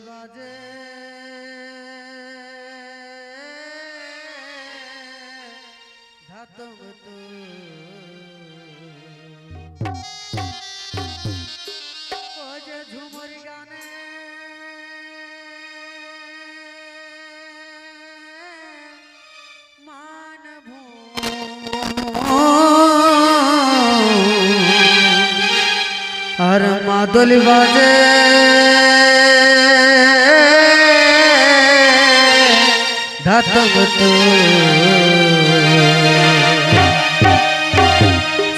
বাজে ধাতব তো যে ঝুমুর গানে মানব আর মাদল বাজে ধাতব তো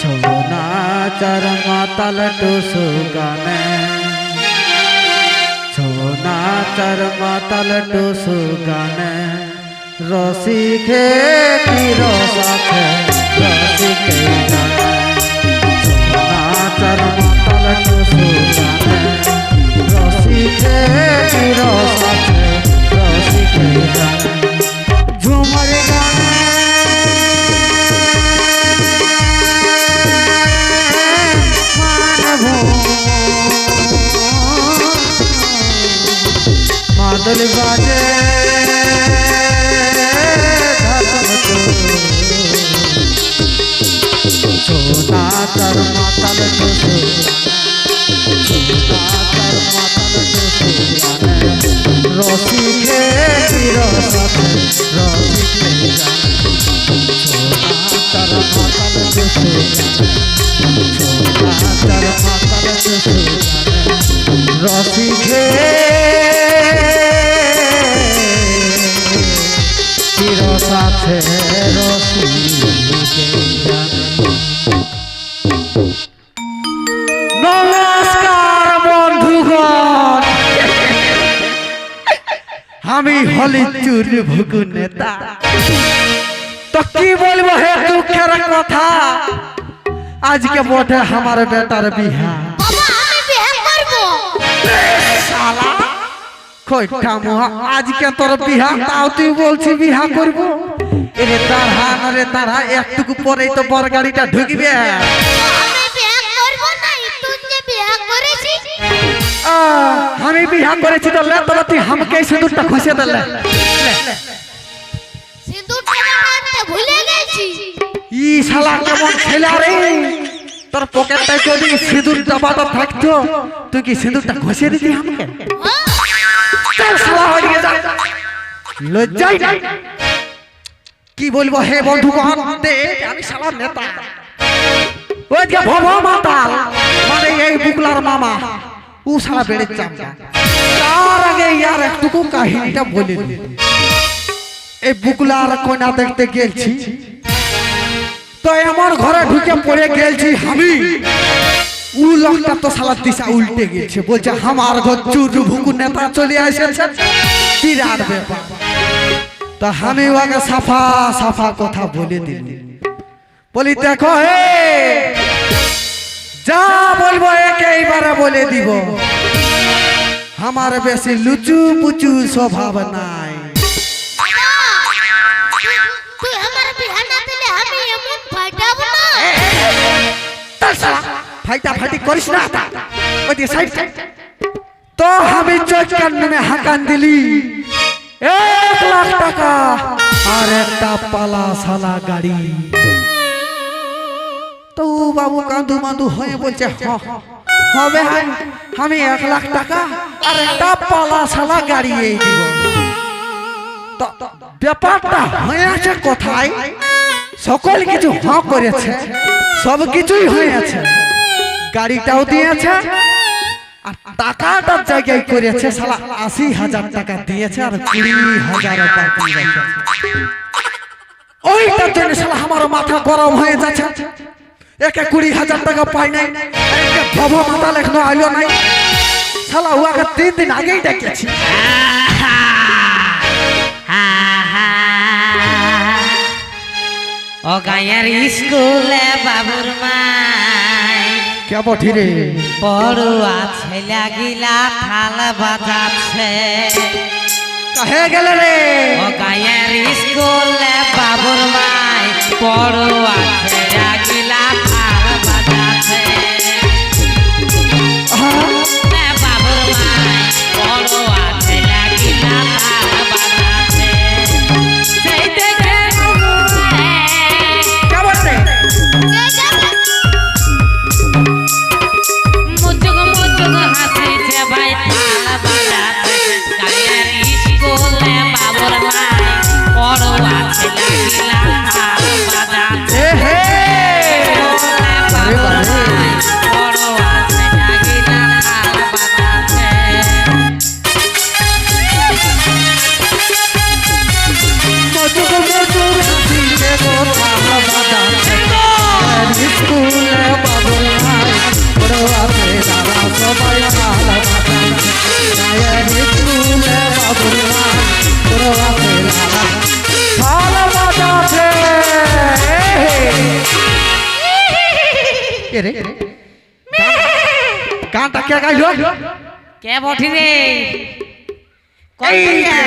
छोना चार माताल टूसु गाने छोना चार माताल टूसु गाने रसिके की रसाथे रसिके गाने छोना चार माताल टूसु गाने रसिके की रसाथे रसिके गाने झूमर गाने मादल बाजे छोना चार माताल टूसु रसिके की रसाथे रसिके छोना चार माताल टूसु चार माताल टूसु रसिके साथे नमस्कार बंधुगण हमी हली चूर भुगु नेता तो की बोलबो हे दुखेर कथा आज के बोटे हमारे बेटार बिहा साला কইটা মোহা আজকে তোর বিহা তাও তুই বলছিস বিহা করব এরে তারহান রে তারা একটুকু পরেই তো বড় গাড়িটা ঢুকবে আমি বিয়া করব না তুই যে বিয়া করেছিস আমি বিহা করেছি তো লে তোরা তুই আমাকে সিঁদুরটা ঘষে দে লে সিঁদুরটা লাগাতে ভুলে গেছি ই শালা কেমন ছেলে রে তোর পকেটে যদি সিঁদুর ডাবাটা থাকতো তুই কি সিঁদুরটা ঘষে দিতি আমাকে লজ্জাই নাই কি বলবো হে বন্ধুগণ আমি শালা নেতা ওই যে ভব মাতাল মানে এই বুকলার মামা ও শালা বেড়ে চামচা তার আগে ইয়ার একটুকু কাহিনীটা বলে দিই এই বুকলার কন্যা দেখতে গেছি তো আমার ঘরে ঢুকে পড়ে গেছি আমি उ लोगटा तो साला दिशा उल्टे गेছে বলছে আমার ঘর চুর ভুকু নেতা চলে এসেছে বিরাট ব্যাপার তো আমি ওকে সাফা সাফা কথা বলে দিলি বলি দেখো হে যা বলবো একেবারে বলে দিব আমার বেশি লুচু পুচু স্বভাব নাই তুই আমার বিয়া না দিলে আমি এমন ফাটাবো না তার সালা ফাইটা ফাইটি করিস না ওই যে সাইড তো আমি চোখ কান্নে হাকান দিলি 1 লাখ টাকা আর একটা পালা সালা গাড়ি তো বাবু কাঁদু মাদু হয়ে বলছে হবে আমি 1 লাখ টাকা আর একটা পালা সালা গাড়ি এই দিব তো ব্যাপারটা হয়ে আছে কোথায় সকল কিছু করেছে সব কিছুই হয়ে আছে গাড়িটাও দিয়েছে আর টাকাটার জায়গায় করেছে শালা ৮০,০০০ টাকা দিয়েছে আর ২০,০০০ বাকি রেখেছে। ওইটার জন্য শালা আমার মাথা গরম হয়ে যাচ্ছে। একে ২০,০০০ টাকা পাই নাই, একে ভব মাতাল এখনো আইলো নাই। শালা ওকে ৩ দিন আগেই ডেকেছি। ও গায়ের স্কুলে বাবুর মাই কে বঠি রে? পড়ুয়া ছেলে গিলা থাল বাজাচ্ছে। কাহে গেলে রে? ও গায়ের স্কুলে বাবুর মাই পড়ুয়া ছেলে গিলা থাল বাজাচ্ছে। বাবুর মাই পড়ুয়া ছেলে গিলা থাল বাজাচ্ছে। সেই দেখে মুচুক মুচুক হাসিছে ভাই থাল বাজাচ্ছে। গায়ের স্কুলে বাবুর মাই পড়ুয়া ছেলে গিলা থাল বাজাচ্ছে। বাবুর মাই পড়ুয়া ছেলে গিলা থাল বাজাচ্ছে। মজুক মজুক হাসিছে গো থাল বাজাচ্ছে। স্কুলে বাবুর মাই পড়ুয়া ছেলেরা সবাই থাল বাজাচ্ছে। স্কুলে বাবুর মাই পড়ুয়া ছেলেরা থাল বাজাচ্ছে। কে রে? গানটা কে গাইলো? কে বঠি রে? কোন দিকে?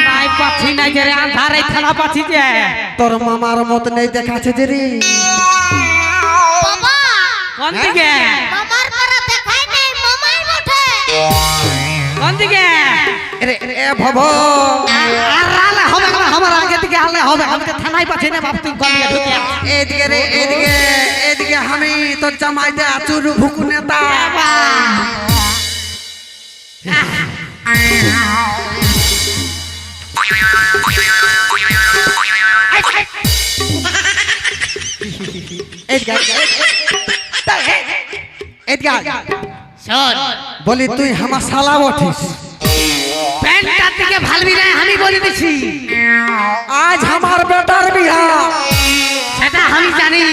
নাই পাচ্ছি না যে রে, আন্ধারে খেলা পাচ্ছি যে। তোর মামার মত নেই দেখাচ্ছে যে রে। বাবা কোন দিকে? মামার পাড়া দেখাই নেই, মামাই বটে। কোন দিকে? এ ভব আর আলে হবে না, আমার আগে দিকে আলে হবে। আমি তো থানায় পাচ্ছি না বাপ, তুই কোন দিকে ঢুকে আস। এদিকে রে, এদিকে এদিকে আমি তোর জামাইতে আচুর ভুকু নেতা। শোন, বলি তুই আমার শালা বঠিস। প্যান্টটার দিকে ভালবি না, আমি বলে দিছি। আজ আমার বেটার বিয়া। সেটা আমি জানি।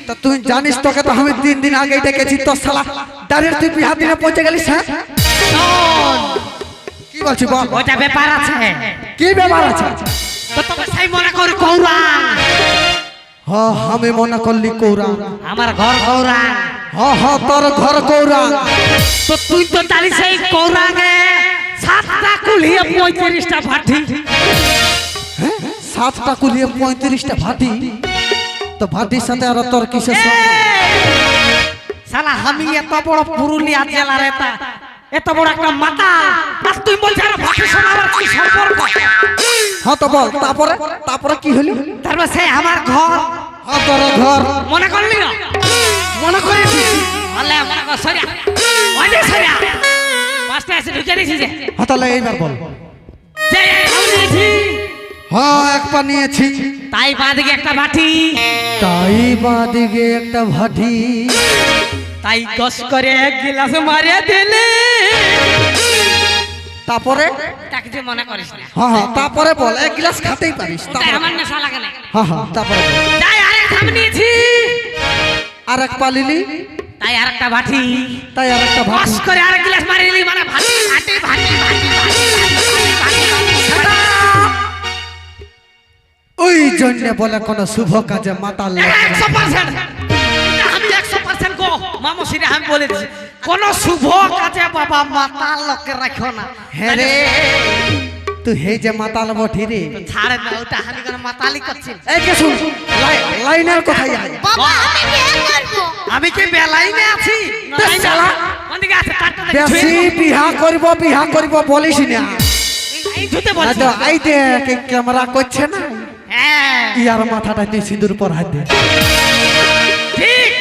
তো তুই জানিস, তোকে তো আমি 3 দিন আগেই ডেকেছি। তোর শালা ডাইরেক্ট তুই বিয়া দিনে পৌঁছে গেলিস। হ্যাঁ, শোন, কি বলছি বল? ওটা ব্যাপার আছে। কি ব্যাপার আছে? তো তোকে সেই মনে করি কৌরান। আমি মনে করলি কৌরা। আমার ঘর কৌরান। তোর ঘর কৌরা। তো তুই তো জানিস সেই কৌরানে 7টা কুলিয়ে 35টা ভাটি। 7টা কুলিয়ে 35টা ভাটি। তো ভাটির সাথে আর তোর কিসের সম্পর্ক? শালা আমি এত বড় পুরুলিয়া জেলার এত বড় একটা মাতাল, আর তুই বলছিস আর ভাটি শোনাবার কি সম্পর্ক? তো বল, তারপরে তারপরে কি হলো? তারপর সে আমার ঘর। তোর ঘর মনে করলি না? মনে করেছিস? হলে মনে কর সরিয়া, ওই যে সরিয়া, পাঁচটা এসে ঢুকে দিয়েছি যে। তাহলে এইবার বল। যে আমি নিয়েছি, এক পা নিয়েছি। তাই বাঁদিকে একটা ভাটি, তাই বাদিকে একটা ভাটি। তাই দশ করে এক গিলাস মারিয়ে দিলে। তারপরে তা কিছু মনে করিস না। তারপরে বল। এক গ্লাস খাতেই পারিস। তাই আমার নেশা লাগে না। তারপরে বল। তাই আরেক আমি নিয়েছি, আর এক পা লিলি। তাই আরেকটা ভাটি, তাই আর একটা ভাটি। দশ করে আরেক গিলাস মারিয়ে দিলি, মানে ভাটি ভাটি ভাটি ভাটি ভাটি ভাটি ভাটি। ওই জন্য বলে কোন শুভ কাজে মাতাল লোক 100%, আমি 100% গো মামুসিরে আমি বলে দিছি, কোন শুভ কাজে বাবা মাতাল লোককে রাখো না। হ্যাঁ রে, তুই হে যে মাতাল বঠি রে। ছাড়ে না, ওটা আমি কোন মাতালি করছি। এই কে শুন, লাইনের কথাই আয়। বাবা আমি বিয়ে করব। আমি কি বেলাইনে আছি? শালা কোন দিকে আছে? কাটটা দেখি। বেশি বিহা করব বলিস না। এই ধুতে বলছি। এই দেখ ক্যামেরা করছে না, হ্যাঁ ইয়ার মাথাটা তুই সিঁদুর পর হাত দে। ঠিক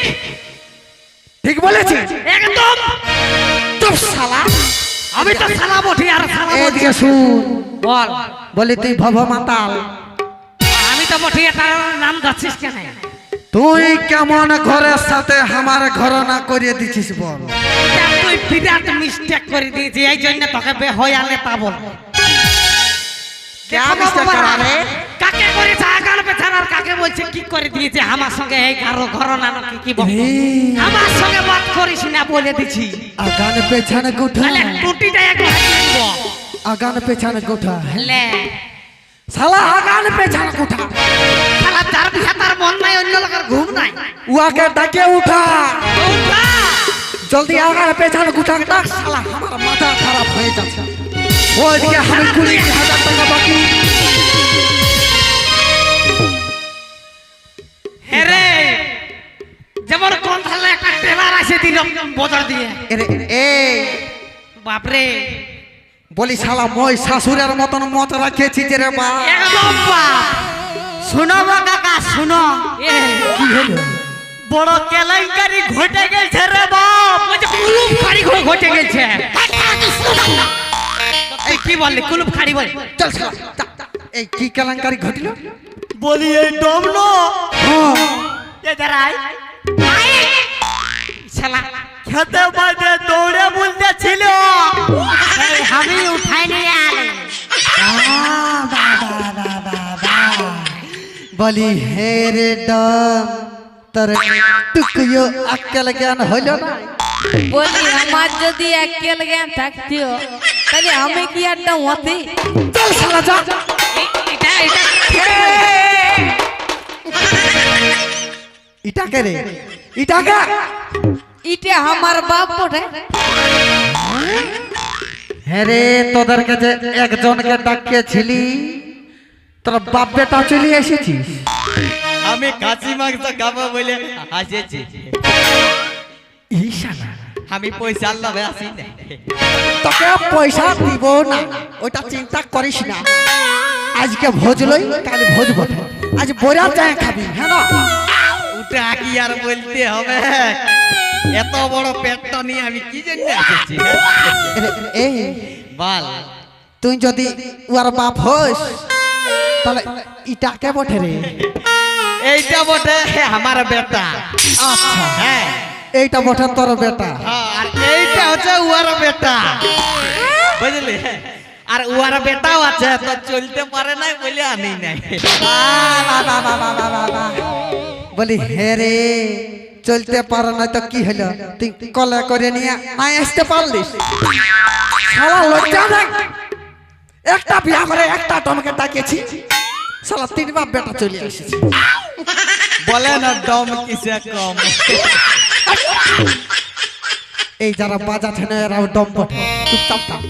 ঠিক বলেছি একদম। চুপ শালা। আমি তো শালা বঠি আর শালা বঠি। এদিকে শুন, বল। বলি তুই ভব মাতাল। আমি তো বঠি, তার নাম ধরছিস কেন? তুই কেমন ঘরের সাথে আমার ঘরনা করে দিছিস বল? তুই বিরাট মিস্টেক করে দিয়েছিস, এই জন্য তোকে বেহয়ালে তা বল। क्या mistake करा रे? কাকে করেছে আগাল বেচারার, কাকে বলছে কি করে দিয়েছে আমার সঙ্গে এই ঘরনা নাকি কি বল? আমার সঙ্গে বাত করিস না বলে দিছি। আগান পেছানে গোঠা, তাহলে টুটিটা একটু হাতে দিব। আগান পেছানে গোঠা, লে শালা আগান পেছানে গোঠা। শালা যার ভাতার মন নাই, অন্য লোকের ঘুম নাই। উহাকে ডাকে উঠা, উঠা। জলদি আগান পেছানে গোঠা ডাক। শালা আমার মাথা খারাপ হয়ে যাচ্ছে। ওইদিকে আমি 20,000 টাকা বাকি। হেরে যেমন কোন থালে একটা টেলার আসে দিল বদর দিয়ে। এই বাপরে বলি শালা মই শাশুড়ের মতন মত রাখেছি যে রে বা। একদম বাপ। শুনো গো কাকা শুনো, কি হলো? বড় কেলেঙ্কারি ঘটে গেছে রে বাপ। বলছে কুলুপ খাড়ি ঘটে গেছে। এই কি বললি কুলুপ খাড়ি বল? চল শালা যা, যা। এই কি কেলেঙ্কারি ঘটিল? বলি এই ডমনো এদারাই শালা খেতে বাজে দৌড়ে বলতেছিল, আমি উঠাই নিয়ে আলে। বলি হে রে ডম, তোর টুকুও আক্কেল জ্ঞান হইল না? বলি আমার যদি একেল জ্ঞান থাকতিও তাহলে আমি কি একটা হতি? চল শালা যা। ইটাকে রে, ইটাকে ইটা আমার বাপ বটে। হ্যাঁ রে, তোদেরকে যে একজনকে ডাকিয়েছিলি তোর বাপ বেটা চলে এসেছিস। আমি কাঁচি মাংস খাবো বলে আসেছি। ঈশানা আমি পয়সা লবে আসি না। তোকে পয়সা দিব না, ওটা চিন্তা করিস না। আজকে ভোজ লই, কাল ভোজ বটে। আজ বড়া চায় খাবি, হ্যাঁ না? ওটা কি আর বলতে হবে? এত বড় পেটটা নিয়ে আমি কি জন্য এসেছি? এই বল, তুই যদি ওর বাপ হোস তাহলে ইটাকে বটে রে। এইটা বটে আমার বেটা। আচ্ছা, হ্যাঁ এইটা বটে তোর বেটা। হ্যাঁ, আর এইটা হচ্ছে উয়ার বেটা, বুঝলি? আর উয়ার বেটাও আছে, তো চলতে পারে নাই বলে আনি নাই। বলি হে রে, চলতে পারো না তো কি হলো? তুই কলে করে নিয়ে নাই আসতে পারলিস? শালা লজ্জা দেখ, একটা বিয়া করে একটা টমকে ডাকেছি, শালা 3 বাপ বেটা চলে এসেছে। বলে না দম কিসে কম। এই যারা বাজাচ্ছে না এরাও দম বটে। চুপচাপ থাক।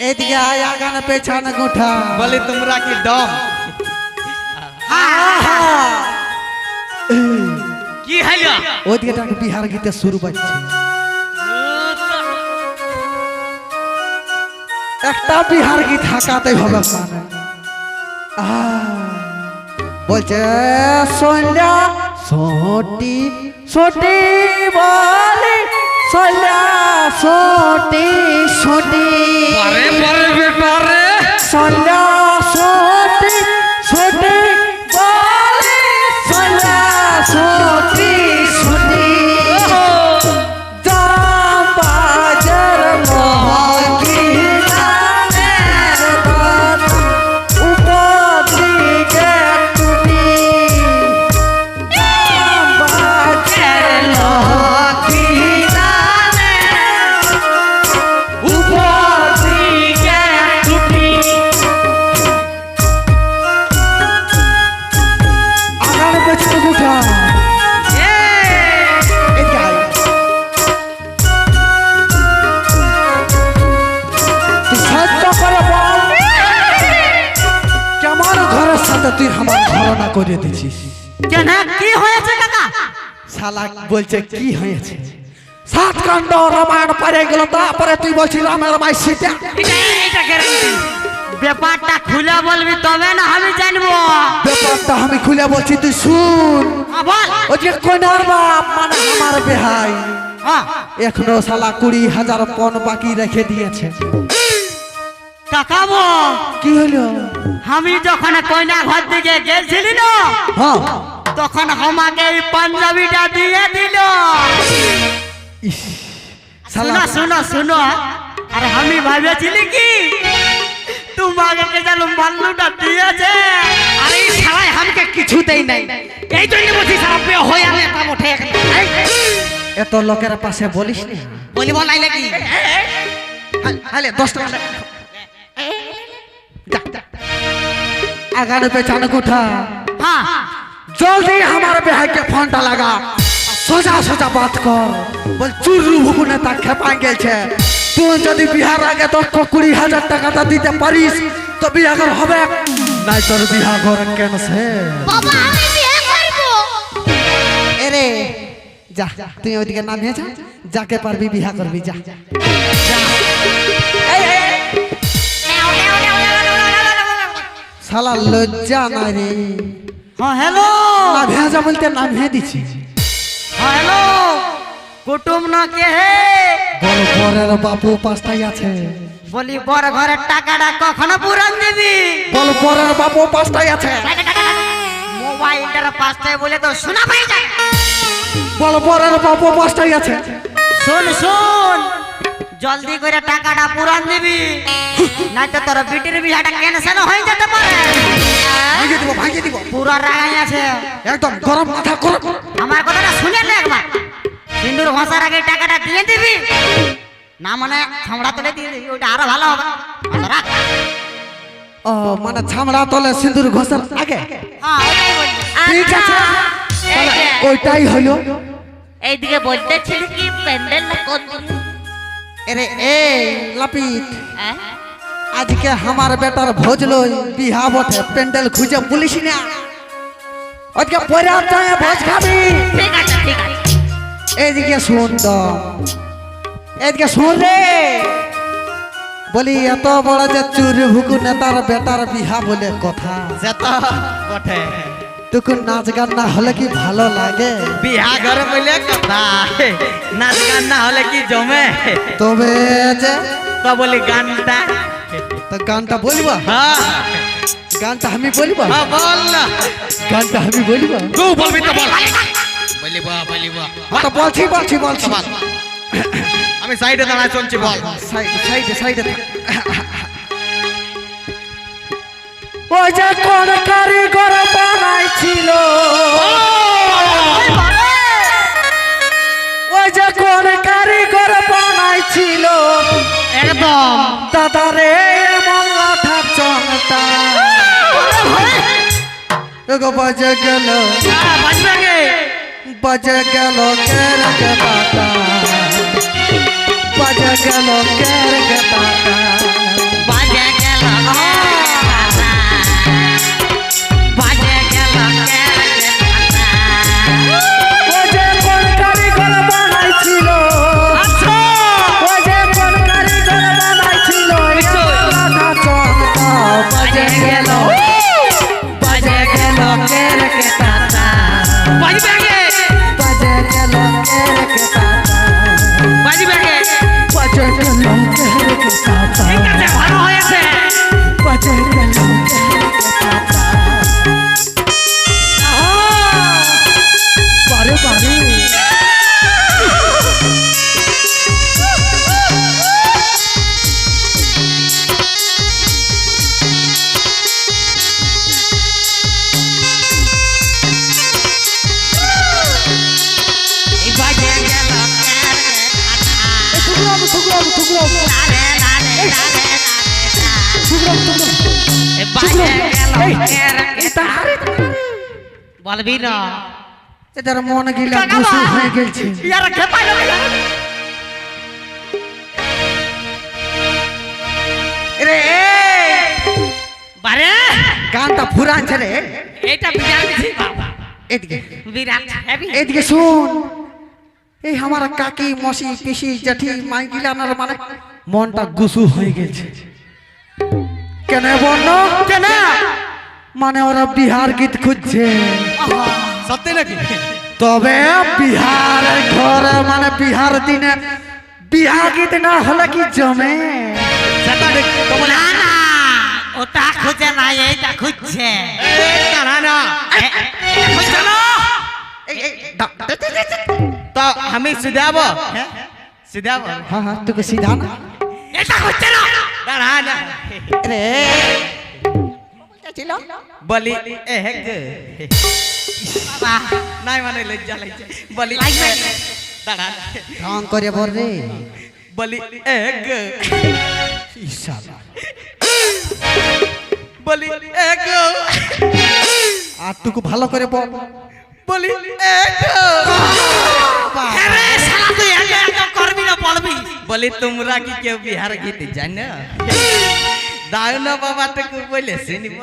এইদিকে আয়, আগানে পেছানে গোঠা। বলি তোমরা কি দম? কি হইল? ওইদিকে দেখ বিহার গীতে শুরু বাজছে। একটা বিহার গীত হাঁকাতে হবে মানে। বলছে সন্ধ্যা সোটি সোটি বলে, সন্ধ্যা সোটি সোটি সন্ধ্যা সোটি সোটি বলে, সন্ধ্যা সোটি সোটি জাম বাজার মহাগিরানের বাত উপর দিকে টুটি, জাম বাজার মহাগিরানের উপর দিকে টুটি। আগার পেছনে উঠা। এদিকে আয়। তুই সহ্য করে বল, কেমন ঘরের সাথে তুই আমার ঘরনা করে দিছিস? কেন কি হয়েছে কাকা? শালা বলছে কি হয়েছে? 7 কাণ্ড রামায়ণ পড়ে গেল, তারপরে তুই বলছিস রামের মাই সীতা। এটা গ্যারান্টি। ব্যাপারটা খুলে বলবি তবে না আমি জানবো। ব্যাপারটা আমি খুলে বলছি, তুই শুন। বল। ওই যে কইনার বাপ মানে আমার বেহাই এখনো শালা 20,000 পণ বাকি রেখে দিয়েছে। কাকাবো কি হলো? আমি যখন কইনা ঘর দিকে গেছিলি না, হ্যাঁ তখন আমাকে এই পাঞ্জাবিটা দিয়ে দিল। ইস, শুনো শালা শুনো শুনো, আরে আমি ভাবেছিলি কি তোমাকে যেন মাল্লুটা দিয়েছে, আরে এই শালাই আমাকে কিছুতেই নাই। এই জন্য বলছি সারা পে হয়ে আলে তা ওঠে এত লোকের পাশে বলিস নি। বলিব নাইলে কি হালে 10 টাকা आगाने पे चाणक उठा। हाँ जल्दी हमारे बिहार के फोनटा लगा, सोजा सोजा बात कर। बोल चुरू भुकुने तक खेपांग गेल छे। तू यदि बिहार आगे तो 20,000 টাকা তা দিতে পারিস তো বিয়া কর হবে, নাই তোর বিয়া ঘর ক্যান্সেল। বাবা আমি বিয়ে করব। এরে যা তুই ওইদিকে নামিয়ে যা, যাকে পারবি বিয়া করবি যা। শালা লজ্জা নাই রে। हाँ हेलो না ভেজা বলতে নাম হে দিছি। हाँ हेलो कुटुम ना के है বল পরের বাপু পাঁচটাই আছে। বলি বড় ঘরের টাকাটা কখনো পুরান দিবি? বল পরের বাপু পাঁচটাই আছে। মোবাইলটার পাশটায় বলে তো শোনা পাই যায়। বল পরের বাপু পাঁচটাই আছে। শোন শোন, জলদি করে টাকাটা পুরান দিবি, নাই তো তোর বিটির বিয়াটা ক্যান্সেল হয়ে যেতে পারে। ভাঙিয়ে দিব ভাঙিয়ে দিব। পুরো রাগাই আছে, একদম গরম মাথা গরম। আমার কথাটা শুনে নে একবার। সিন্দুর ঘষার আগে টাকাটা দিয়ে দিবি, না মানে ছামড়া তুলে দিয়ে দিবি, ওটা আরো ভালো হবে। আচ্ছা, রাখ। ও মানে ছামড়া তলে সিঁদুর ঘষার আগে। হ্যাঁ ওটাই বলি। ঠিক আছে এই যে, ওইটাই হলো। এইদিকে বলতেছিল কি প্যান্ডেল না কোন দিকে? এরে এই লাপিত, হ্যাঁ? আজকে আমার বেটার ভোজ লই বিহা বটে, প্যান্ডেল খুঁজে পুলিশ না। আজকে পরে যায় ভোজ খাবি। ঠিক আছে ঠিক আছে। এইদিকে শুন তো, এইদিকে শুন রে। বলি এত বড় যে চুর ভুকু নেতার বেটার বিহা বলে কথা, সেটা বটে। তখন নাচ গান না হলে কি ভালো লাগে? বিয়া ঘরে বলে কথা, নাচ গান না হলে কি জমে? তবে যে তো বলি গানটা। তো গানটা বলবো, হ্যাঁ গানটা আমি বলবো, হ্যাঁ বল না। গানটা আমি বলবো। তুই বলবি তো বল। বলিব বলিব। তো বলছি বলছি বলছি। আমি সাইডে দাঁড়ায় চলছি, বল। সাইডে সাইডে সাইডে থাক। ওই যে কোন কারিগর বানাইছিল, ওই যে কোন কারিগর বানাইছিল একদম দাদারে এমন লাঠা চংটা। এগো বাজে গেল বাজবে গে। বাজে গেল কের গে বাটা, বাজে গেল কের গে বাটা। বাজে গেল বাজে গেল ও যে কোন কারিগর বানাইছিল, ও যে কোন কারিগর বানাইছিল লাঠা চংটা। বাজে গেল বাজে গেল কের গে বাটা, বাজবে গে বাজে গেল কের গে বাটা, বাজবে গে। বাজে গেল কের গে বাটা, ঠিক আছে ভালো হয়েছে। বাজে গেল কের গে বাটা। বারে বারে বাজে গেল ঠুকরাবো ঠুকরাবো ঠুকরাবো বাজে গেল এই বলবি না এদের মন গিলা গুছু হয়ে গেছে। ইয়ার খেপাইলো রে বারে গানটা ফুরাচ্ছে রে। এইটা বিরাট দিছি বাবা, এদিকে বিরাট হেভি। এদিকে শুন, এই আমার কাকি মসি পিসি জেঠি মাই গিলানার মানে মনটা গুছু হয়ে গেছে। কেন বন্য কেন মানে ওরা বিহার গীত খুঁজছে, সত্যি নাকি? তবে বিহারের ঘরে মানে বিহার দিনে বিহা গীত না হলে কি জমে? সেটা দেখ তো বলে না না, ওটা খুঁজে না, এইটা খুঁজছে। না না খুঁজছে না। তো আমি সিধাবো হ্যাঁ সিধাবো हाँ हाँ तुके सीधा ना এটা হচ্ছে না দাঁড়া না अरे বলি এক নাই মানে লজ্জা লাগছে বলি দাঁড়া काम करे बोल रे বলি এক ईशाला বলি এক আর तुको ভালো করে বল বলি এক আরে শালা তুই একা একা করবি না বলবি বলি তোমরা কি কেউ বিহার গীত জানো দাও না বাবা থেকে বলে শুনিব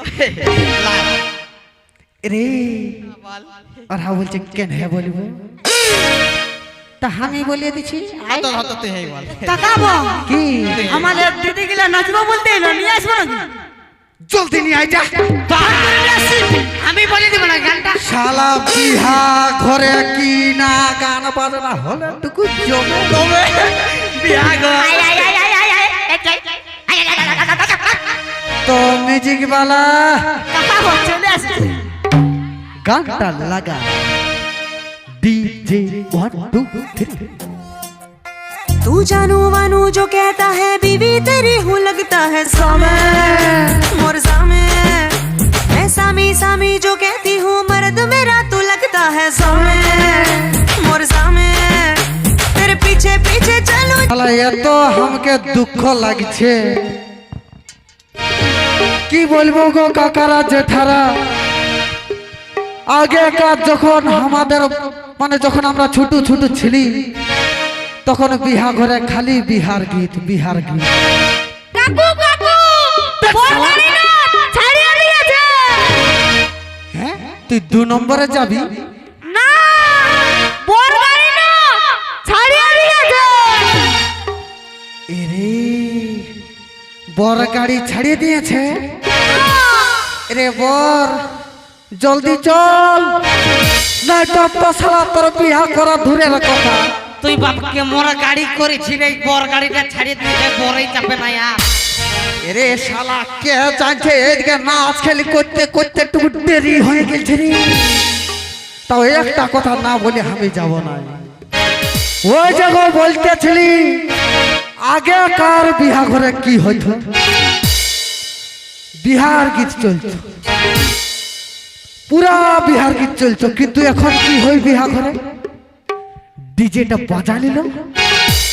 रे और हाँ बोलছে কেন है বলবো তা আমি বলিয়ে দিছি হাত হাত তুই হেই বল তাকাবো কি আমাদের দিদি গিলা নাচবো বলতে এলো নিয়ে আসবো নাকি জলদি নিয়ে আই যা আমি বলে দিব না গানটা শালা বিহা ঘরে কি না গান বাজনা হলে টুকু জমে তবে বিয়া গো তো म्यूजिक वाला তাকাবো চলে আসছে गाना लगा डीजे 1 2 3 तू जानू मानू जो कहता है बीवी तेरी हूँ लगता है सामे मोर सामे मैं सामी सामी जो कहती हूँ मर्द मेरा तू लगता है सामे मोर सामे तेरे पीछे पीछे चलूं শালা এত हमके दुख লাগছে কি বলবো গো কাকারা জেঠারা আগেকার যখন আমাদের মানে যখন আমরা ছোট ছোট ছিলি তখন বিহা ঘরে খালি বিহার গীত কাকু কাকু বলবানি না ছাড়িয়ে দিয়েছে হ্যাঁ তুই 2 নম্বরে যাবি না বলবানি না ছাড়িয়ে দিয়েছে এরে বর গাড়ি ছাড়িয়ে দিয়েছে এরে বর জলদি চল না তো শালা তোর বিহা করা দূরের কথা তুই বাপকে মোরা গাড়ি করেছি রে বর গাড়িটা ছাড়িয়ে দিয়ে বড়ই চাপে না আর এরে শালা কে জানছে এদিকে নাচ খেলি করতে করতে একটু দেরি হয়ে গেছে রে তাও একটা কথা না বলে আমি যাব না ওই জায়গা বলতেছিলি আগেকার বিহা ঘরে কি হইতো বিহার গীত চলতো পুরা বিহার গীত চলতো কিন্তু এখন কি হই বিহা ঘরে ডিজেটা বাজা নিল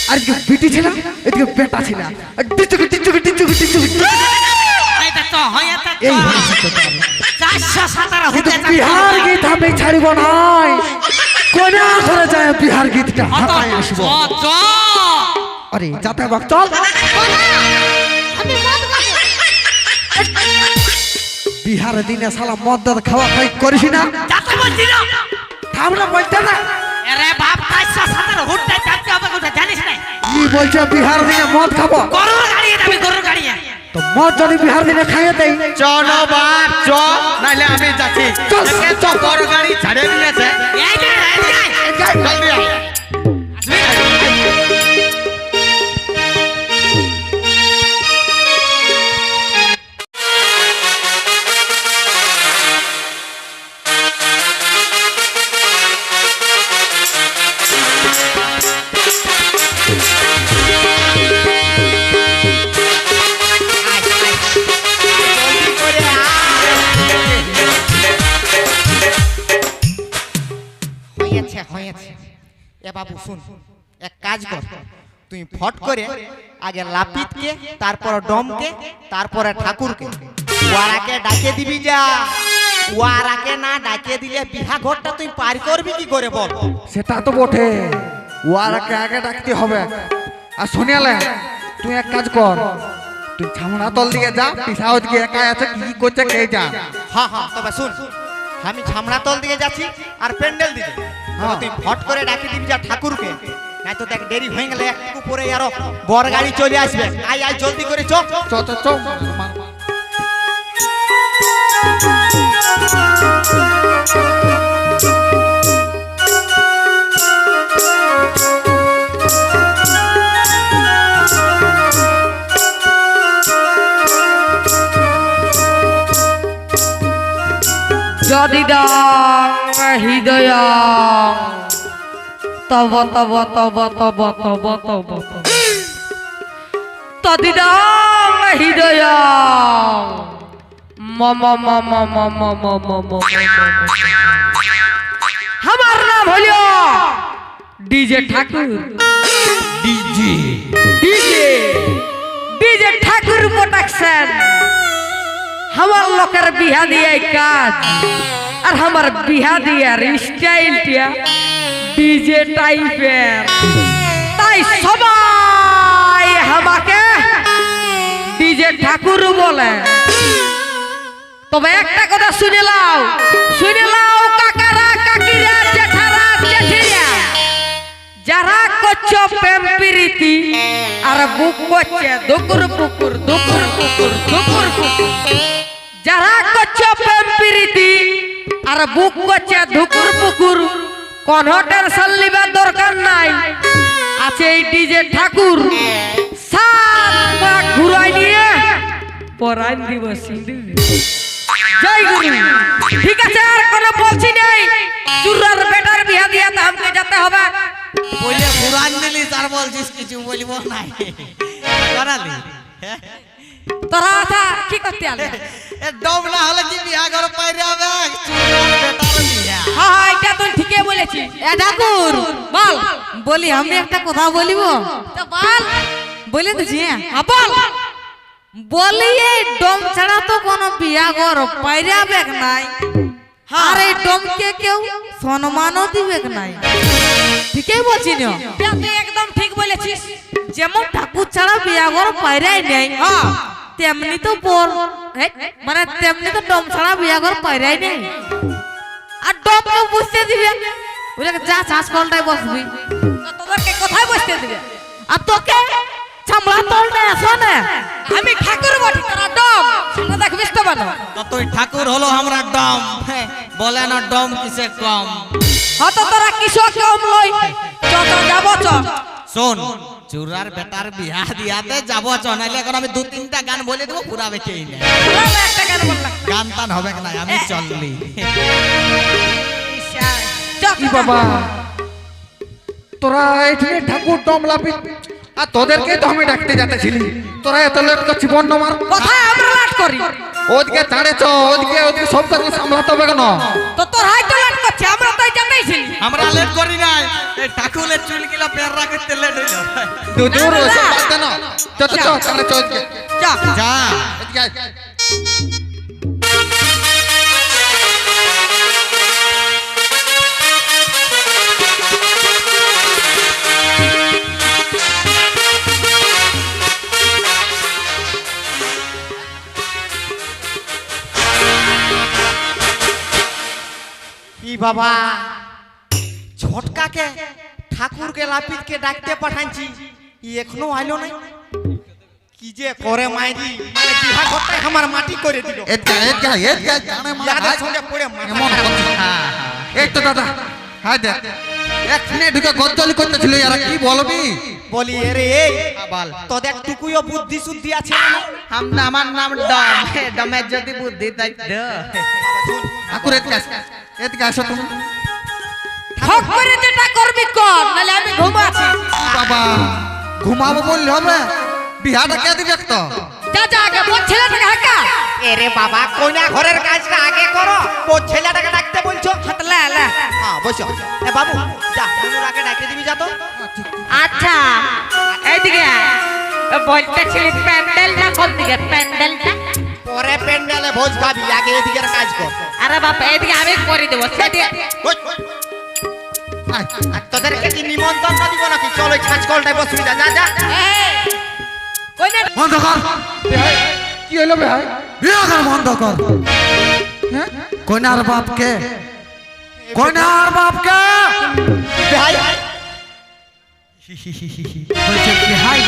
আর এদিকে বিটি ছিল এদিকে বেটা ছিল আর ডিচুকি ডিচুকি ডিচুকি ডিচুকি এটা তো হয় তা এই হয়েছে তো তাহলে। 417 কিন্তু হতে বিহার গীত আমি ছাড়িব নাই কোনা করে যায় বিহার গীতটা হাতায় আসবো আরে যাতে বাক চল আমি মদ খাবো বিহারের দিনে শালা মদ দাদ খাওয়া খাই করিস না যাতে বলছি না থামলা বলতে না আরে বাপ 417 হুটটা চাপতে হবে কথা জানিস না কি বলছে বিহার দিনে মদ খাবো গরুর গাড়ি যাবে গরুর গাড়ি তো মদ যদি বিহার দিনে খাইয়ে দেই চলো বাপ চ নাইলে আমি যাচ্ছি চল, একে তো বড় গাড়ি ছাড়ে দিয়েছে এই যে জলদি আয়। হয়েছে এ বাবু শুন এক কাজ কর তুই ফট করে আগে লাপিতকে তারপর ডমকে তারপরে ঠাকুরকে ওয়ারাকে ডাকে দিবি যা ওয়ারাকে না ডাকে দিলে বিহা ঘরটা তুই পার করবি কি করে বল সেটা তো বটে ওয়ারাকে আগে ডাকতে হবে আর শুনিয়ালে তুই এক কাজ কর তুই ছামড়া তল দিকে যা পিসা ওদিকে একা আছে কি করছে কে যা হ্যাঁ হ্যাঁ তবে শুন আমি ছামড়াতল দিকে যাচ্ছি আর প্যান্ডেল দিকে হ্যাঁ। তুই ফট করে ডাকি দিবি যা ঠাকুরকে নাই তো দেখ দেরি হয়ে গেলে একটু পরে আরো বড় গাড়ি চলে আসবে আয় আয় জলদি করে চল চ চ চ যদি হৃদয় তব তব তব তব তব তব তদিদং হৃদয় মম মম মম মম মম আমার নাম হলো ডিজে ঠাকুর। ডিজে ডিজে ডিজে ঠাকুর প্রোডাকশন। আমার লোকের বিহা দিয়ে কাজ আর আমার বিহা দিয়ার স্টাইলটা ডিজে টাইপের, তাই সবাই আমাকে ডিজে ঠাকুর বলে। তবে একটা কথা শুনে লাও কাকারা কাকিরা জেঠারা জেঠিরা, যারা করছো প্রেম প্রীতি আর বুক করছে দুকুর পুকুর দুকুর পুকুর দুকুর পুকুর, যারা করছো প্রেম প্রীতি আর বুক করছে ধুকুর পুকুর, কোনো টেনশন লিবার দরকার নাই। আছে এই ডিজে ঠাকুর, সাত পাক ঘুরাই নিয়ে পরান দিব সিঁদুর। জয় গুরু। ঠিক আছে, আর কোনো বলছি নেই, চুরার বেটার বিয়া দিয়া তো আমাকে যেতে হবে। বলে পুরান দিলি তার বলছিস কিছু বলবো নাই করালি তোরা আথা কি করতে আলে? এ ডম না হলে কি বিয়া ঘর পাইরে হবে চুরার বেটার বিয়া। হ্যাঁ হ্যাঁ, এটা তুই ঠিকই বলেছিস। এ ঠাকুর বল। বলি আমি একটা কথা বলিব, তো বল। বলে দিছি। হ্যাঁ বল। বলি এই ডম ছাড়া তো কোনো বিয়া ঘর পাইরে বেক নাই, আর এই ডমকে কেউ সম্মানও দিবে নাই। ঠিকই বলছি না? তুই একদম ঠিক বলেছিস। যেমন ঠাকুর ছাড়া বিয়া ঘর পাইরাই নেই, হ্যাঁ তেমনি তো বর মানে তেমনি তো ডম ছাড়া বিয়া ঘর পাইরাই নেই। আর ডম কেউ বুঝতে দিবে, বুঝলে যা চাষ কলটাই বসবি। তো তোদেরকে কোথায় বসতে দিবে? আর তোকে চামড়া তলটা আসো না। আমি ঠাকুর বটি, তোরা ডম। শুনে দেখবিস তো বানো। তো তুই ঠাকুর হলো আমরা ডম, বলে না ডম কিসে কম। হত তোরা কিসো কম লই। চল যাবো চল। শোন, চুরার বেটার বিয়া দিয়াতে যাবো চনাইলে এখন আমি দু তিনটা গান বলে দেবো, পুরা বেঁচেই নেই। একটা গান বললাম। গান টান হবে না, আমি চললি। কি বাবা, তোরা এখানে ঠাকুর ডমলাপি, আর তোদেরকে তো আমি ডাকতে যাচ্ছিলি, তোরা এত লেট করছিস বন্য মার। কোথায় আমরা লাট করি? ওদিকে চাড়ে চ, ওদিকে সব কাজ সামলাতে হবে কেন? তো তোর হাইতে লাট করছে, আমরা তাই জানাইছি। আমরা লেট করি নাই, এই ঠাকুরের চুল গিলা পের রাখতে লেট হইল। দূর ওসব বাদ দে না, চ চ চ চাড়ে চ ওদিকে। যা যা এদিকে আয়। কি বাবা, ছোটকাকে ঠাকুরকে লাপিতকে ডাকতে পাঠাইছি, এখনো আইলো নাই। কি যে করে মাইরি, মানে বিহা ঘরটাই আমার মাটি করে দিল। এদিকে জানে মা ইয়াদের সঙ্গে পড়ে এমন করছিস। এই তো দাদা, হাই দেখ এখানে ঢুকে গদ্দলি করতেছিল, এরা কি বলবি? বলি এরে এই তোদের টুকুইও বুদ্ধি শুদ্ধি আছে না? আমার নাম ডম, ডমের যদি বুদ্ধি তাই ঠাকুর এদিকে আসো তুমি। ঠক করে যেটা করবি কর, নালে আমি ঘুমাচ্ছি। বাবা ঘুমাবো বললে হবে? বিহাটা কে দিবে তো? যা যা আগে মোর ছেলেটাকে হাঁকা। এরে বাবা, কইনা ঘরের কাজটা আগে করো, ও ছেলেটাকে ডাকতে বলছো। লা লা। হ্যাঁ বসো। এ বাবু যা, তুমি আগে ডাকে দিবি যা তো। আচ্ছা এইদিকে বলতেছিলি প্যান্ডেলটা কোন দিকে? প্যান্ডেলটা পরে প্যান্ডেলে ভোজ খাবি, আগে এদিকের কাজ কর। আরে বাপ, এইদিকে আমি করে দেবো। সেদিকে আর তোদেরকে কি নিমন্ত্রণ দিব নাকি? চলো ছাঁচ কলটায় বসবি, যা যা যা। কই না বন্ধ কর। কি হলো ভাই? বিয়া কর বন্ধ কর। হ্যাঁ কইনার বাপকে, কইনার বাপকে ভাই বলছে কি হাই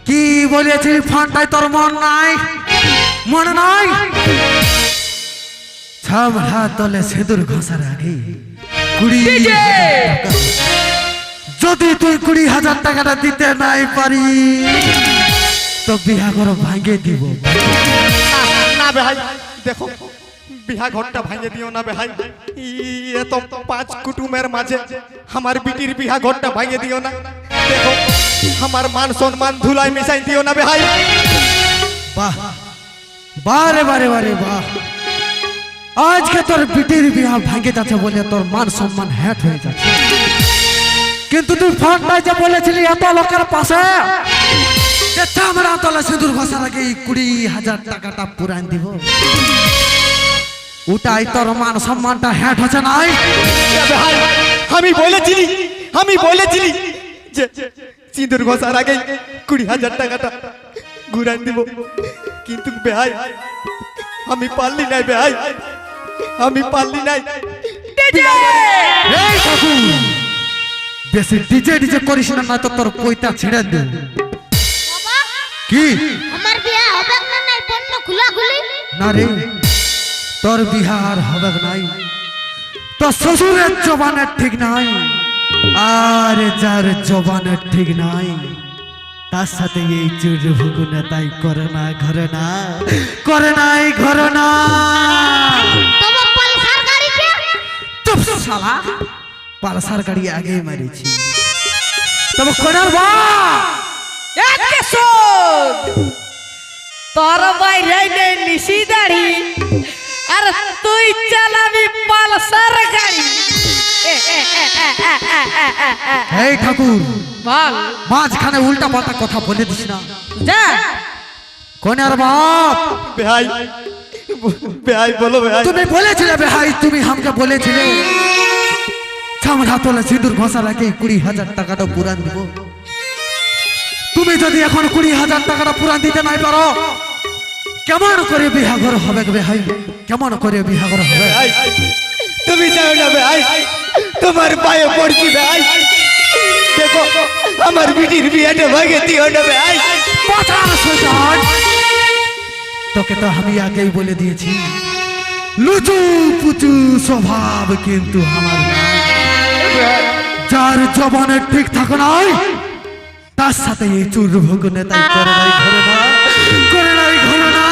কি বলেছি? ফান্টাই তোর মন নাই, মনে নাই? সব হাত তলে সিঁদুর ঘষার আগে 20,000 টাকা। যদি তুই 20,000 টাকাটা দিতে নাই পারি তো বিয়া করে ভাঙে দিব। না ভাই, দেখো বিহা ঘরটা ভাঙে দিও না ভাই। এ তো 5 কুটুমের মাঝে আমার বিটির বিহা ঘরটা ভাঙে দিও না। দেখো আমার মান সম্মান ধুলাই মিশাই দিও না ভাই। বাহ বারে বারে বারে বাহ, আজকে তোর বিটির বিহা ভাঙে যাচ্ছে বলে তোর মান সম্মান হ্যাট হয়ে যাচ্ছে, কিন্তু তুই ফোনটাই যে বলেছিলি এত লোকের পাশে যে চামড়া তলা সিঁদুর ঘষার আগে 20,000 টাকাটা পুরান দিব, ওটাই তোর মান সম্মানটা হ্যাট হচ্ছে নাই? ভাই আমি বলেছিলি যে সিঁদুর ঘষার আগে 20,000 টাকাটা ঘুরান দিব, কিন্তু ভাই আমি পারলি নাই ভাই, আমি পারলি নাই। এই ঠাকুর, বেশি ডিজে ডিজে করিস না, নয়তো তোর পয়তা ছেড়ে দে। বাবা কি আমার বিয়ে হবে না নাই বন্য খুলা খুলি? না রে, তোর বিহার হবে নাই, তোর শ্বশুরের জবানের ঠিক নাই, আর যার জবানের ঠিক নাই তার সাথে এই চুর ভুগুনে তাই করে না ঘরে না, করে নাই ঘরে না। তোমার পালসার গাড়ি কে? চুপ শালা, পালসার গাড়ি আগে মেরেছি। তবে কোনার বা একে শোন, তোর বাইরে নেই নিশি দাড়ি, আর তুই চালাবি পালসার গাড়ি। এই ঠাকুর, বল মাঝখানে উল্টা পাল্টা কথা বলে দিস না। যা কোনার বাপ, ভাই বলো ভাই। তুমি বলেছিলে ভাই, তুমি আমাকে বলেছিলে চামড়া তোলা সিঁদুর ঘষার আগে 20,000 টাকাটা পুরান দিব। তুমি যদি এখন 20,000 টাকাটা পুরান দিতে নাই পারো, কেমন করে বিহাঘর হবে ভাই? কেমন করে বিহাঘর হবে? ভাই তুমি যাও না ভাই, তোমার পায়ে পড়ছি ভাই। দেখো আমার বিটির বিয়েটা ভাঙে দিও না ভাই। তোকে তো আমি আগেই বলে দিয়েছি, লুচু পুচু স্বভাব কিন্তু আমার না। যার জবানের ঠিক থাকে নাই তার সাথে এই চুর ভোগনে তাই করে নাই ঘরে না, করে নাই ঘরে না,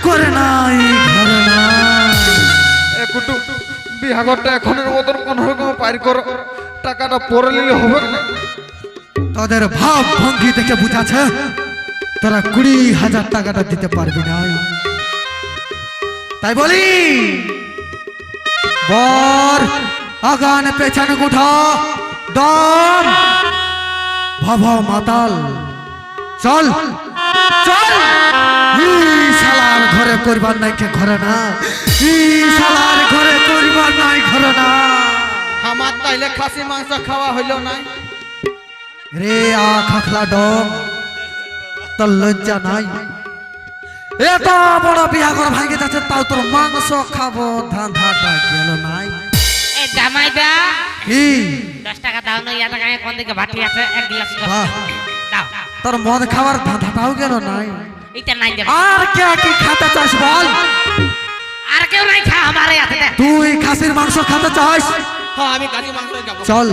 করে নাই ঘরে না। কুটু বিহাঘরটা এখনের মতন কোন রকম পার করো, টাকাটা পরে নিলে হবে না? তোদের ভাব ভঙ্গি দেখে বুঝাচ্ছে তোরা 20,000 টাকাটা দিতে পারবি না। তাই বলি বর আগান পেছনে গুঠা দম ভব মাতাল, চল চল। শালার ঘরে করবার নাই কে ঘরে না, শালার ঘরে করবার নাই ঘরে না। আমার তাইলে খাসি মাংস খাওয়া হইল না। রে আ খাখলা ডম, তোর লজ্জা নাই? এত বড় বিয়াঘর ভাঙে যাচ্ছে, তাও তোর মাংস খাবো ধাঁধাটা গেল নাই। এ জামাই দা কি 10 টাকা দাও না, ইয়া টাকা কোন দিকে বাটি আছে, এক গ্লাস বাহ, দাও। তোর মদ খাওয়ার ধাঁধাটাও গেল নাই। এটা নাই দেব, আর কে কি খেতে চাস বল? আর কেউ নাই খা, আমারে আছে দে। তুই খাসির মাংস খেতে চাস? হ্যাঁ আমি কাজী মাংস যাবো। চল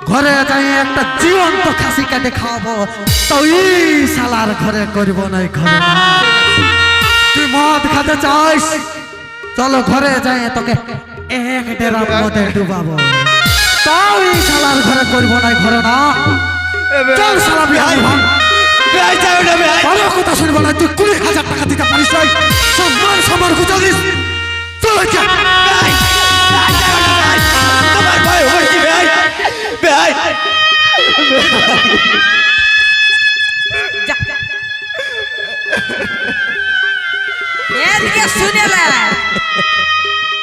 ঘরে যাই একটা জীবন্ত খাসি কেটে খাওয়াবো, তো শালার ঘরে করবো নাই ঘরে না। তুই মদ খেতে চাস? চলো ঘরে যাই তোকে এক ডেরা মদে ডুবাবো, তাও শালার ঘরে করবো নাই ঘরে না। চল শালা বিহার ভাঙ। ভাই যাও না ভাই। ভালো কথা শুনবো না, তুই 20,000 টাকা দিতে পারিস নাই, সম্মান সম্মান গুজারিস। চলো যা। ভাই যাও না ভাই, তোমার পায়ে পড়ছি ভাই। ভাই এদিকে শুনে লে,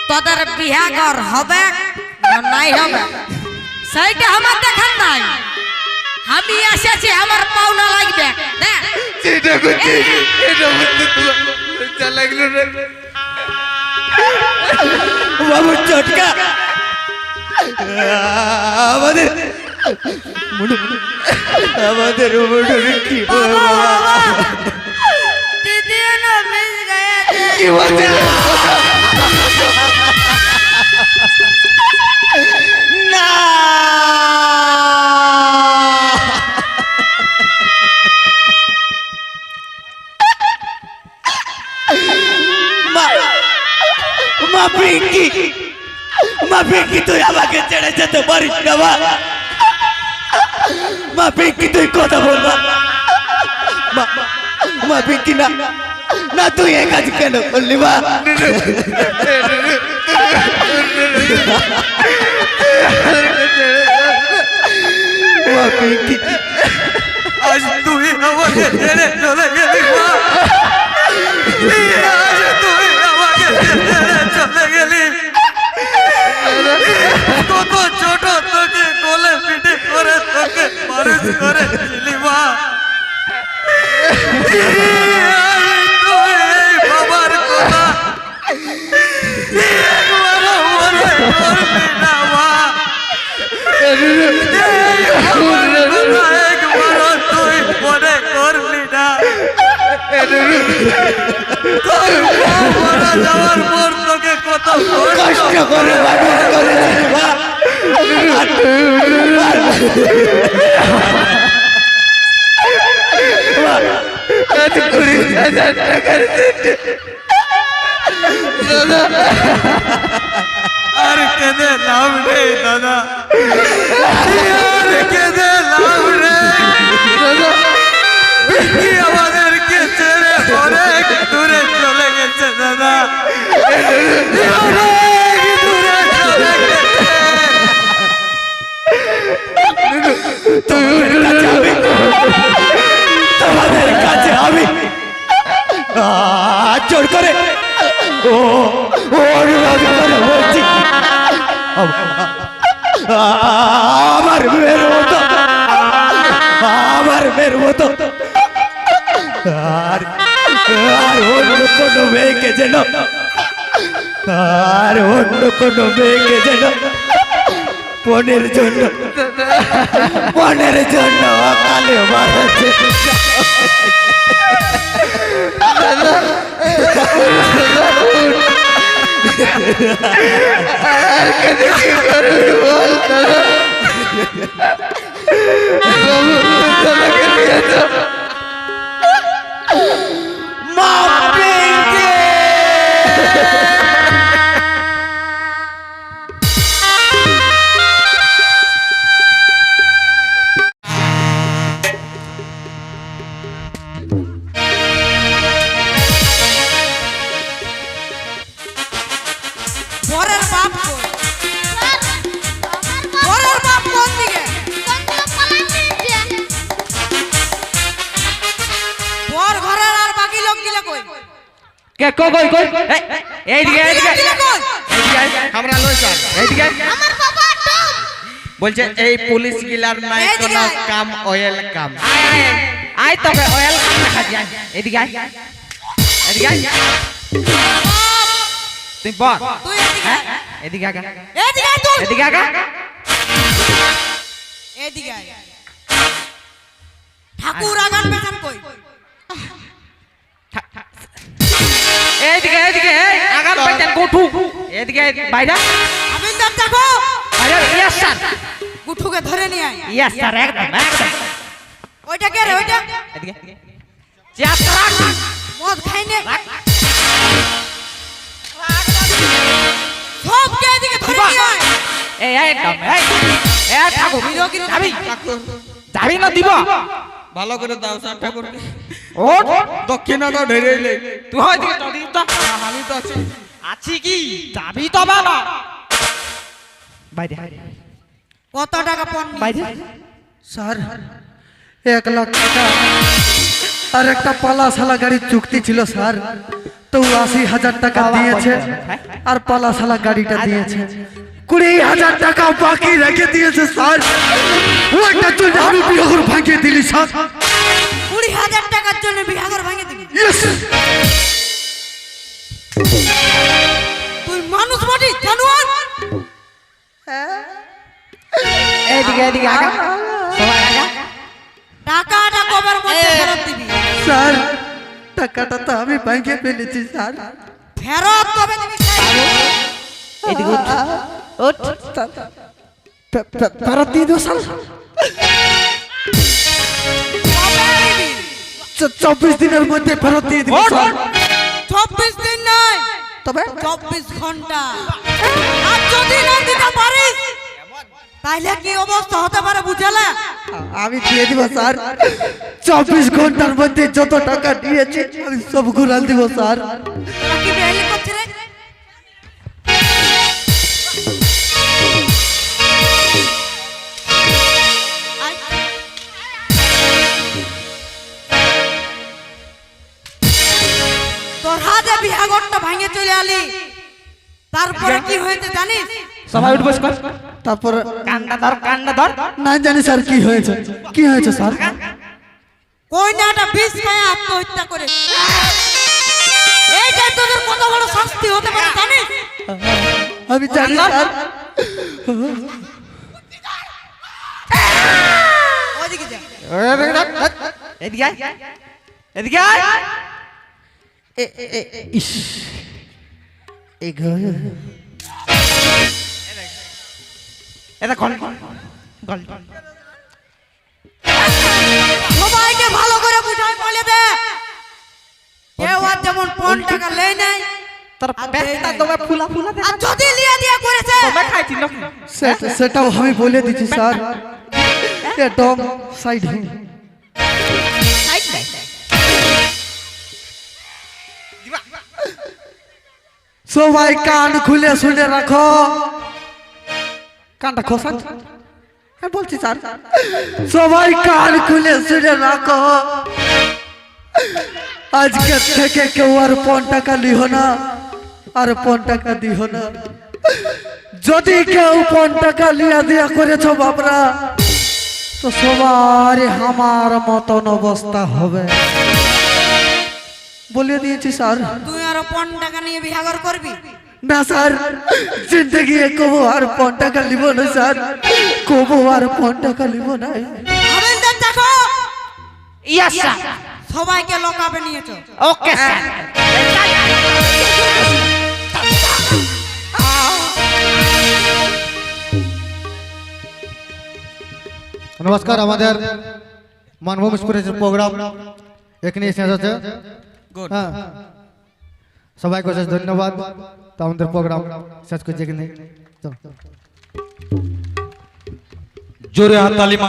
তোদের বিহাঘর হবে না নাই হবে সেইটা আমার দেখার নাই। আমি এসেছি, আমার পাওনা লাগবে। দেখ এটা করছি, এটা বলতে তো লজ্জা লাগলো রে। বাবু চটকা আমাদের আমাদের মনে কি বাবা দিদি না মিস গয়া কি বলছে? না মা পিঙ্কি তুই আমাকে ছেড়ে যেতে পারিস না মা। মা পিঙ্কি তুই কথা বল মা। মা পিঙ্কি না না তুই এই কাজ কেন করলি মা? মা পিঙ্কি আজ তুই আমাকে ছেড়ে চলে গেলি মা। আজ তুই আমাকে ছেড়ে চলে গেলি। কত ছোট তোকে কোলে পিঠে করে তোকে মানুষ করেছিলি মা। তুই এই বাবার কথা একবারও মনে করবি না মা। একবারও তুই মনে করবি না। তোর মা মারা যাওয়ার পর তোকে কত কষ্ট করে মানুষ করেছিস মা। আর কেঁদে লাভ নেই দাদা, আর কেঁদে লাভ নেই। পিঙ্কি আমাদেরকে ছেড়ে অনেক দূরে চলে গেছে দাদা, অনেক দূরে চলে গেছে। তোমাদের কাছে আমি জোর করে অনুরোধ করে বলছি, আমার মেয়ের মতো আর অন্য কোনো মেয়েকে যেন পনের জন্য অকালে মারা যেতে পরের বাপ কই? পরের বাপ কোন দিকে? পর ঘরের আর বাকি লোক গিলা কই? কে কই এইদিকে গিলা কই? আমরা লই স্যার এইদিকে আমার বাবা টম বলছে এই পুলিশ গিলার নাই এইদিকে কোনো আয়। কাম অয়েল কাম আয় তবে অয়েল কাম দেখা যায় এদিকে আয় তুই বল তুই এদিকে আয়। এদিকে আগা এদিকে আয় তুই। এদিকে আগা এদিকে আয়। ঠাকুর আগান পেছন কই? এইদিকে এই আগার বাইতেন গোঠু এদিকে বাইরে আবিন্দার দেখো বাইরে ইয়েস স্যার গুঠুকে ধরে নিয়ে আয়। ইয়েস স্যার একদম ওইটা কে রে ওইটা? এদিকে চেয়ার রাখ মদ খাই নে। সব কে এদিকে ধরে নিয়ে আয়। এই একদম এই ঠাকুর বিরোগী না যাবি না দিব ভালো করে দাও স্যার ঠাকুর। ও দক্ষিণাটা ঢেরে এলে তুই হয় দিকে চল দিকে তো আমি তো আছি। আছি কি যাবি তো বাবা বাইরে কত টাকা পণ বাইরে স্যার 1 লাখ টাকা আর একটা পালা সালা গাড়ির চুক্তি ছিল স্যার, তো 80,000 টাকা দিয়েছে আর পালা সালা গাড়িটা দিয়েছে 20,000 টাকা বাকি রেখে দিয়েছে স্যার। ওইটা তুই আমি বিহর ভাঙিয়ে দিলি স্যার। 20,000 টাকার জন্য বিহাগর ভাঙে দিবি? ইয়েস তুই মানুষ বটি জানোয়ার। এদিকে আগা সবাই আগা টাকাটা কবার মধ্যে ফেরত দিবি? স্যার টাকাটা তো আমি ভাঙিয়ে ফেলেছি স্যার। ফেরত কবে দিবি? এদিকে ওঠ ফেরত দিয়ে দিও স্যার। কবে দিবি? 24 দিনের মধ্যে ফেরত দিয়ে দিব স্যার। 24 দিন নয়, তবে 24 ঘন্টা। আর যদি না দিতে পারিস তাইলে কি অবস্থা হতে পারে বুঝলে? আমি দিয়ে দিব স্যার, 24 ঘন্টার মধ্যে যত টাকা দিয়েছি আমি সব ঘুরাল দিব স্যার। তোরা কি বেহালি করছিস রে? আয়। তোর হাতে বিহাগরটা ভাঙে চলে আলি, তারপরে কি হয়েছে জানিস? সবাই উঠ বস কর। তারপর কান্না ধর না জানি স্যার কি হয়েছে, কি হয়েছে স্যার? কইনাটা বিষ খায় আত্মহত্যা করে। এইটাই তোদের কত বড় শাস্তি হতে পারে জানিস? আমি জানি স্যার। ওইদিকে যা। এদিকে আয়, এদিকে আয়। ইস এই ঘর এটা কল সবাইকে ভালো করে বুঝাই বলে দে, কেউ আর যেমন 5 টাকা লেই নাই। তোর পেটটা দমে ফুলা ফুলা আর যদি লিয়া দিয়া করেছে দমে খাইছিল। সেটাও আমি বলে দিচ্ছি স্যার। একদম সাইড সবাই কান খুলে শুনে রাখো। কানটা খোসা আমি বলছি স্যার। সবাই কান খুলে শুনে রাখো, আজকে থেকে কেউ আর 5 টাকা লিহ না, আর 5 টাকা দিহ না। যদি কেউ 5 টাকা লিয়া দিয়া করেছো বাবরা, তো সবার আমার মতন অবস্থা হবে বলে দিয়েছি স্যার। তুই আর 5 টাকা নিয়ে বিহাগর করবি? না স্যার, জিন্দগি কবো আর 5 টাকা লিব না স্যার, কবো আর 5 টাকা লিব না। হাবিলদার দেখো, ইয়েস স্যার। সবাইকে লকাবে নিয়েছো। Okay sir. নমস্কার, আমাদের মানভূম স্কুলের প্রোগ্রাম এখানে শেষ হচ্ছে। হ্যাঁ, সবাইকে অশেষ ধন্যবাদ। তো আমাদের প্রোগ্রাম শেষ করছি এখানে। জোরে হাততালি